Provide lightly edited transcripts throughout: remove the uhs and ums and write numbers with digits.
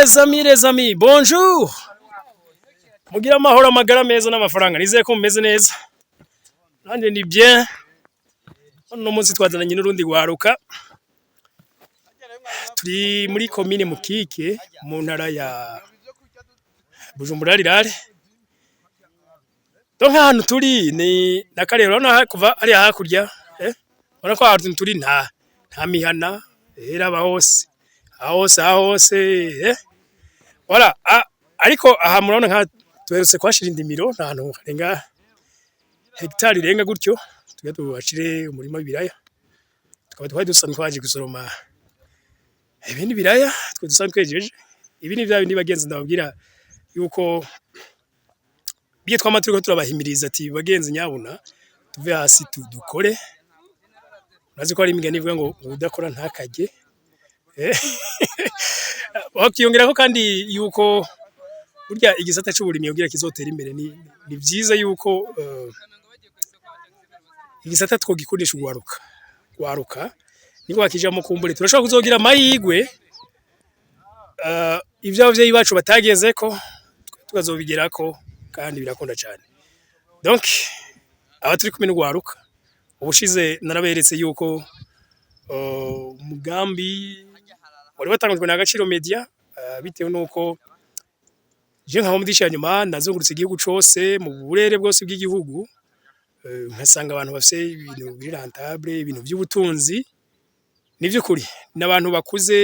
les amis, bonjour. Mugira amahoro amagara meza n'amafaranga nizeye ko mumeze neza. Nanje ni bien. Uno munsi twazananye n'urundi gwaruka. Turi muri commune Mukike mu ntara ya Bujumbura rirare. Donc hano turi ni nakarero na kuva ari hakurya Urabona ko ahantu turi nta mihana era bahose voilà ariko aha murabona nka tuherutse kwashira indimiro ntahantu harenga hectare irenga gutyo tugiye tubashire umurima w'ibiraya tukaba twari dusanzwe twaje gusoroma ibindi biraya twe dusanzwe twejeje ibi ni bya bindi bagenzi ndababwira yuko biye twamaturiko turabahimiriza ati bagenzi nyabuna tuve hasi dukore urazi ko ari imigani ivuga ngo udakora ntakajye wakiyongera ko kandi yuko burya igisata cy'uburimyi yogira kizotera imbere ni byiza yuko igisata twogikoresha gwaruka niko bakijamo kumbure turashobora kuzogira amahigwe ivyo abavyeyi bacu batageze ko tukazobigerako kandi birakunda cyane donc aba turi kumwe n'ugwaruka ubushize naraberetse yuko umugambi wari watangajwe na Agaciro Media bitewe nuko je nka mudisha nyuma ndazungurutse igihugu cose mu burere bwose bw'igihugu nkasanga abantu bafite ibintu biri rentable ibintu by'ubutunzi nivyo kuri n'abantu bakuze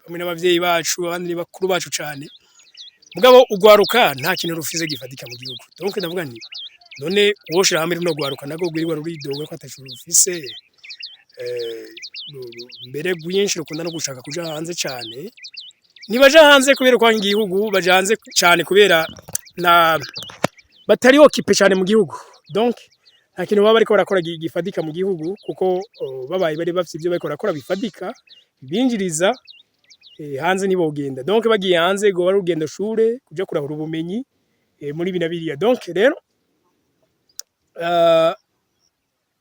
bamwe n'abavyeyi bacu abandi ni bakuru bacu cyane mugabo ugwaruka nta kintu rufize gifatika mu gihugu donc ndavuga nti none woshira hamwe no gwaruka nago gwirirwa ruridoga ko atashuru rufise mbere gwinshi rukunda no gushaka kuja hanze cyane nibaja hanze kubera kwa ngihugu baja hanze cyane kubera na batari okipe cyane mu gihugu donc nta kintu baba bariko barakora gifatika mu gihugu kuko babaye bari bafite ibyo bariko barakora bifatika binjiriza hanze nibogenda donc bagiye hanze go barugenda shure kuja kurahura ubumenyi muri binabiriya donc rero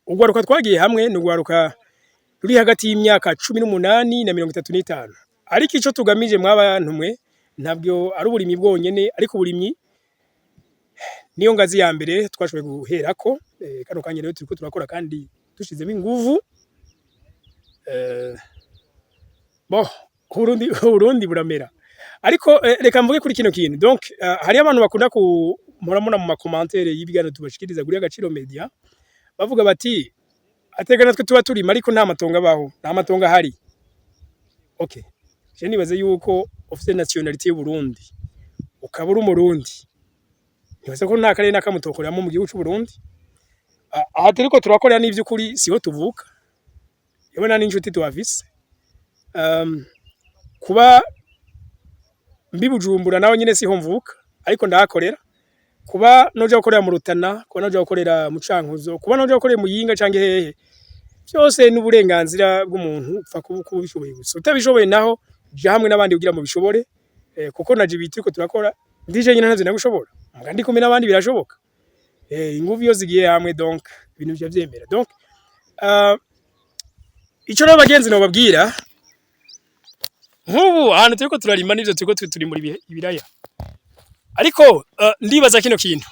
ugwaruka twagiye hamwe n'ugwaruka ruri hagati y'imyaka 18 na 35 ariko ico tugamije mwabantu mwe ntabwo ari uburimyi bwonyene ariko uburimyi niyo ngazi ya mbere twashoboye guherako kano kanya rero turiko turakora kandi dushizemo inguvu Burundi buramera ariko reka mvuge kuri kino kintu donc hari abantu bakunda muramuna mu makomantere y'ibigano tubashikiriza kuri Agaciro Media bavuga bati ategana twe tuba turi ariko nta matonga baho nta matonga hari okay je nibaze yuko officiel nationalité y'u Burundi ukabura umurundi nibaze ko nta kare nakamutokoramo mu gihugu cy'u Burundi aha turiko turakorera n'ivyo kuri siho tuvuka yabona n'injuti tuwafise kuba mbi Bujumbura naho nyine siho mvuka ariko ndahakorera kuba noje gukorera mu Rutana kuba noje gukorera mu Cankuzo kuba noje gukorera mu Yinga canke hehe byose n'uburenganzira bw'umuntu upfa kubishoboye gusa utabishoboye naho je hamwe n'abandi kugira mu bishobore kuko naje bitiriko turakora ndije nyine ntavyo nagushobora mugandi kumwe n'abandi birashoboka inguvu yo zigiye hamwe donc ibintu bya vyemera donc ico no bagenzi no babwira nk'ubu ahantu turiko turarima n'ivyo turiko turi muri ibiraya ariko ndibaza kino kintu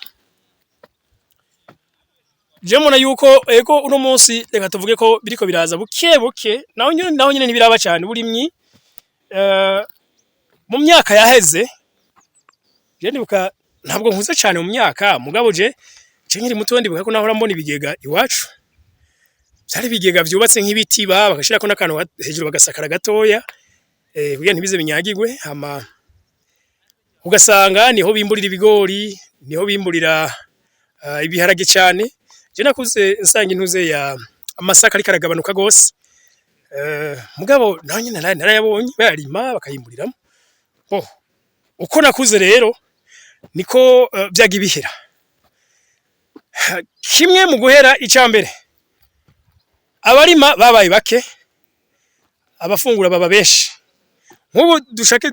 je mona yuko ego uno munsi reka tuvuge ko biriko biraza buke naho nyine ntibiraba cyane uburimyi mu myaka yaheze je ndibuka ntabwo nkuze cyane mu myaka mugabo je nkiri muto ndibuka ko nahora mbona ibigega iwacu byari bigega byubatse nk'ibiti bagashira ko nakantu hejuru bagasakara gatoya kugira ntibize binyagirwe hama ugasanga niho bimburira ibigori niho bimburira ibiharage cyane je nakuze nsanga intuze ya amasaka ari karagabanuka gose mugabo naho nyine narayabonye barima bakayimburiramo uko nakuze rero niko byagibihera kimwe mu guhera icambere abarima babaye bake abafungura baba benshi nk'ubu dushake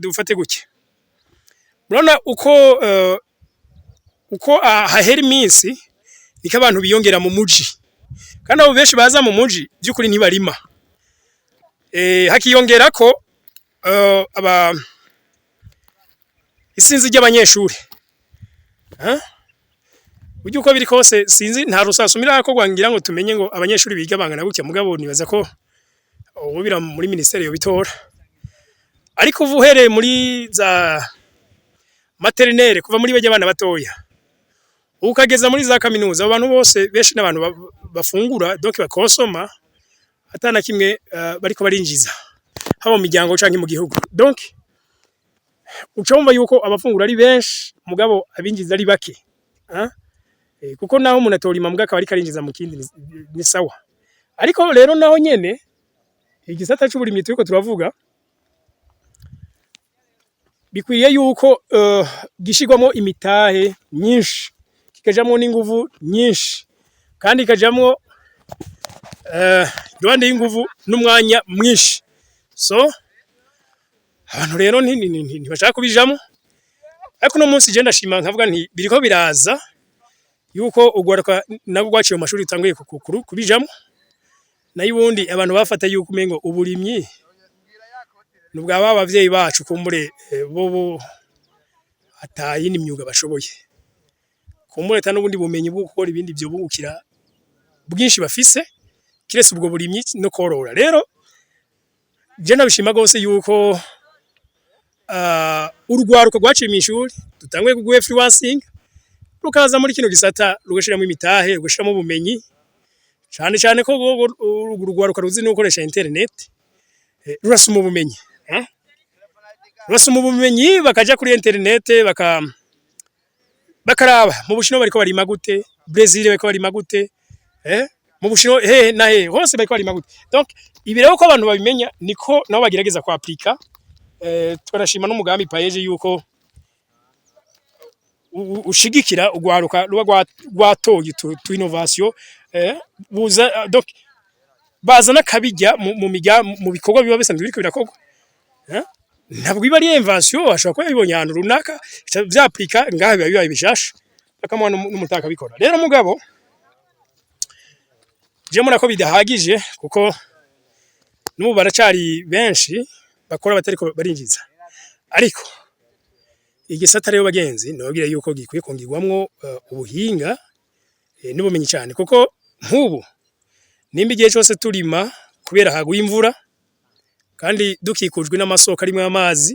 dufate guke murabona uko hahera iminsi niko abantu biyongera mu muji kandi abo benshi baza mu muji by'ukuri ntibarima hakiyongera ko isinzi ry'abanyeshuri buryo uko biri kose sinzi nta rusasumira ko gwangira ngo tumenye ngo abanyeshuri biga bangana gutya mugabo nibaza ko ubira muri ministeri yo bitora ariko uvuhereye muri za maternelle kuva muri bajya abana batoya ukageza muri za kaminuza abantu bose benshi n'abantu bafungura donc bakonsoma atana kimwe bariko barinjiza haba mu miryango canke mu gihugu donc ucumva yuko abafungura ari benshi mugabo abinjiza ari bake kuko naho umuntu atorima mbwa akaba ari karinjiza mu kindi ni sawa ariko rero naho nyene igisata cy'uburimyi turiko turavuga bikwiye yuko gishigwamo imitahe myinshi kikajamwo n'inguvu nyinshi kandi kajamwo rwande y'inguvu n'umwanya mwinshi so abantu rero ntibashaka kubijamo ariko no munsi je ndashima nkavuga nti biriko biraza yuko ugwaruka nabwo gwaciye mu mashuri utanguye kubijamo nayo ubundi abantu bafata yuko umengo uburimyi nubwa abavyeyi bacu kumbure bo ataye n'imyuga bashoboye kumbure ta n'ubundi bumenyi bwo gukora ibindi byo bungukira bwinshi bafise kirese ubwo burimyi no korora rero je nabishima gose yuko urugwaruka gwaciye mu ishuri dutanguye kugwa influencing rukaza muri kino gisata rugashiramo imitahe rugashiramo ubumenyi cyane ko urugwaruka ruzi no gukoresha internet rurasuma ubumenyi rurasuma ubumenyi bakaja kuri internet bakaraba mu Bushinwa bariko barima gute Brazil bariko barima gute mu Bushinwa na hose bariko barima gute donc ibi rero ko abantu babimenya niko nabo bagerageza kwa applica twarashima n'umugambi paeje yuko ushigikira ugwaruka ruba gwatoye tu innovation buza donc bazana kabijya mu bikorwa biba bisanzwe biriko birakogwa ntabwo iba ari invention ashobora kuba yibonye ahantu runaka bya applica ngaho biba bishasha akamwana n'umutaka bikora rero mugabo je mura ko bidahagije kuko n'ubu baracari benshi bakora batariko barinjiza ariko igisata rero bagenzi nobwira yuko gikwiye kongirwamwo ubuhinga n'ubumenyi cyane kuko nk'ubu nimba igihe cyose turima kubera haguye imvura kandi dukikujwe n'amasoko arimo amazi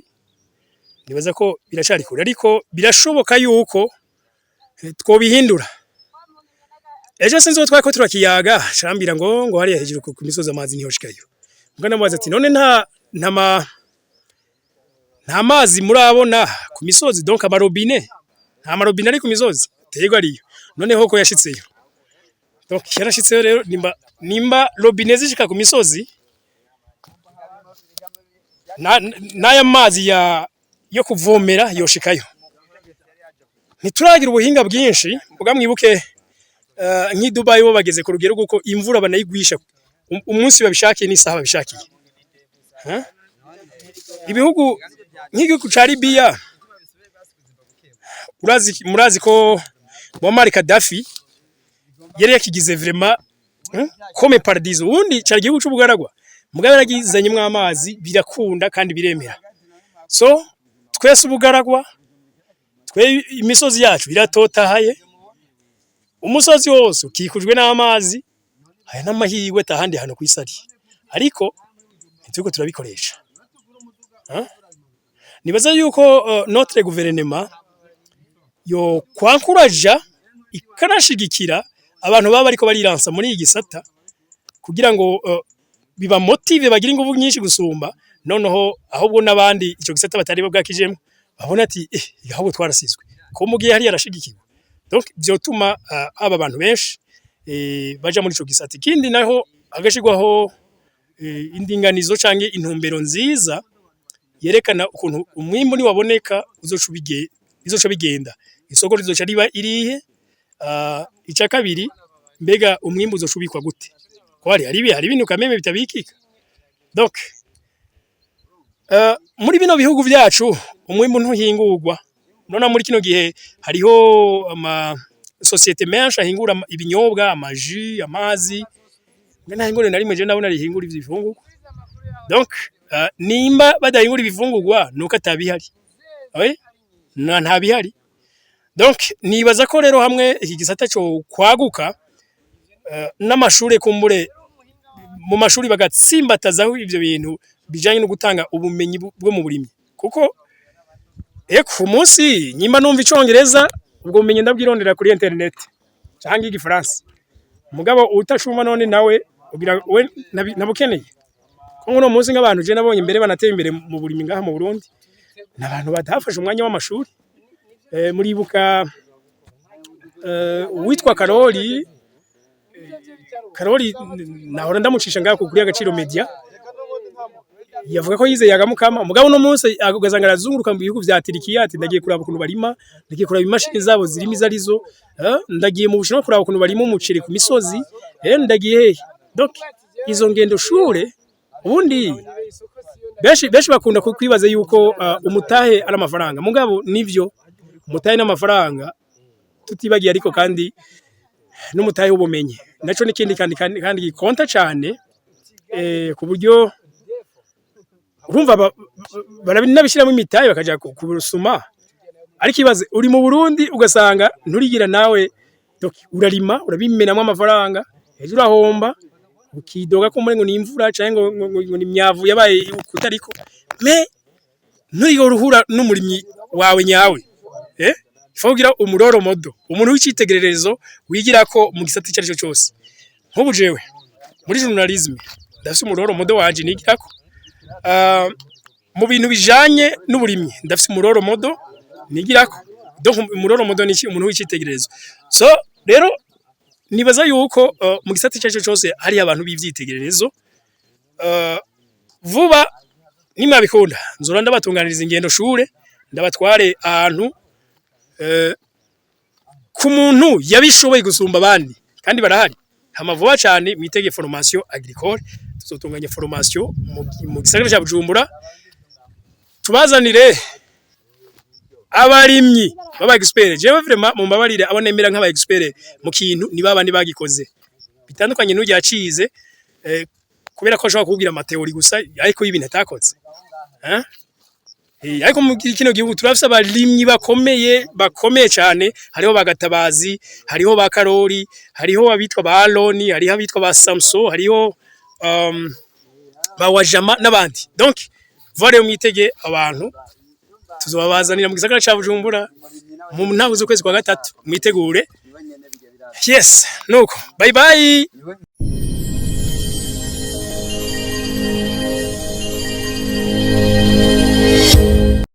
nibaza ko biracari kure ariko birashoboka yuko twobihindura ejo sinzi ko twako turakiyaga carambira ngo hariya hejuru ku misozi amazi niho shikayo mugana mubaza ati none nta mazi murabona ku misozi donc amarobine nta marobine ari ku misozi tego ariyo noneho ko yashitseyo donc yarashitseyo rero nimba robine zishika ku misozi n'aya mazi yo kuvomera yoshikayo ntituragira ubuhinga bwinshi vuga mwibuke nk'i Dubai bo bageze ku rugero guko imvura banayigwisha umunsi babishakiye n'isaha babishakiye ibihugu nk'igihugu ca Libya murazi ko Muammar Gaddafi yari yakigize vraiment comme paradiso ubundi cari igihugu c'ubugaragwa mugabe yaragizanyemwe amazi birakunda kandi biremera so twese ubugaragwa imisozi yacu iratotahaye umusozi wose ukikujwe n'amazi aya n'amahirwe tahandi hano kwisari ariko nituko turabikoresha nibaza yuko notre gouvernement yo kwankuraja ikanashigikira abantu baba ariko bariransa muri igisata kugira ngo biba motive bagira ingufu nyinshi gusumba noneho ahubwo nabandi ico gisata batari bwakijemo babona ati ahubwo twarasizwe ko mugiye hari yarashigikiwe donc byotuma aba bantu benshi baja muri ico gisata kindi naho agashigwaho indinganizo canke intumbero nziza yerekana ukuntu umwimbo ni waboneka izoca bigenda isoko rizoca riba irihe ica kabiri mbega umwimbo uzoshubikwa gute ko hari ibintu kameme bitabikika donc muri bino bihugu byacu umwimbo ntuhingurwa none muri kino gihe hariho ama societe menshi ahingura ibinyobwa amaji amazi ngana hingure nari meje nabona rihingura ibifungurwa donc nimba badahingura ibifungurwa nuko atabihari nta bihari. Donc nibaza ko rero hamwe iki gisata cyo kwaguka n'amashure kumbure mu mashuri bagatsimbatazaho ivyo bintu bijanye no gutanga ubumenyi bwo mu burimyi, kuko ku munsi nyimba numva icongereza ubwo bumenyi ndabwirondera kuri internet canke igifaransa, mugabo utashuma none nawe ugira we nabukeneye ko ngono munsi nk'abantu je nabonye imbere banateye imbere mu burimyi ngaha mu Burundi n'abantu batafashe umwanya w'amashuri. Muribuka witwa Karoli nahora ndamucisha ngaho kuri Agaciro Media, yavuga ko yize yagamukama mugabo no munsi agazanga arazunguruka mu bihugu vya Turikiya ati ndagiye kuraba ukuntu barima, ndagiye kuraba imashini zabo zirimo izarizo, ndagiye mu Bushinwa kuraba ukuntu barima umuceri ku misozi, ndagiye donc izo ngendo shure ubundi beshi bakunda kwibaza yuko umutahe ari amafaranga, mugabo nivyo umutahe n'amafaranga tutibagiye, ariko kandi n'umutahe w'ubumenyi naco n'ikindi kandi gikonta cyane ku buryo urumva barabinabishiramo imitahe bakaja kubusuma. Ariko ibaze uri mu Burundi ugasanga nturigira nawe urarima urabimenamo amafaranga ejo urahomba ukidoga ko muri ngo ni imvura cyangwa ngo ni imyavu yabaye kutariko me nturigo ruhura n'umurimyi wawe nyawe ifogira umuroro modo umuntu w'icitegererezo wigira ko mu gisata cyari cyo cyose. Nk'ubu jewe muri journalisme ndafise umuroro modo wanje nigira ko mu bintu bijanye n'uburimyi ndafise umuroro modo nigira ko, donc umuroro modo ni umuntu w'icitegererezo. So rero nibaza yuko mu gisata cyari cyo cyose hari abantu b'ivyitegererezo vuba nimabikunda nzora ndabatunganiriza ingendo shure ndabatware ahantu ku muntu yabishoboye gusumba abandi kandi barahari hamavuba cyane mwitege formation agricole. Tuzotunganya formation mu gisagara cya Bujumbura tubazanire abarimyi baba expert. Jewe vraiment mu mbabarire abonemera nk'aba expert mu kintu ni babandi bagikoze bitandukanye n'ujya yacize kubera ko ashobora kubwira amateori gusa ariko y'ibintu atakoze. Ariko mu kino gihugu turafise abarimyi bakomeye cyane, hariho bagatabazi, hariho ba Karoli, hariho abitwa ba Aroni, hariho abitwa ba Samso, hariho ba Wajama n'abandi. Donc vore mwitege abantu tuzobabazanira mu gisagara cya Bujumbura mu ntango z'ukwezi kwa gatatu mwitegure. Yes nuko bye bye.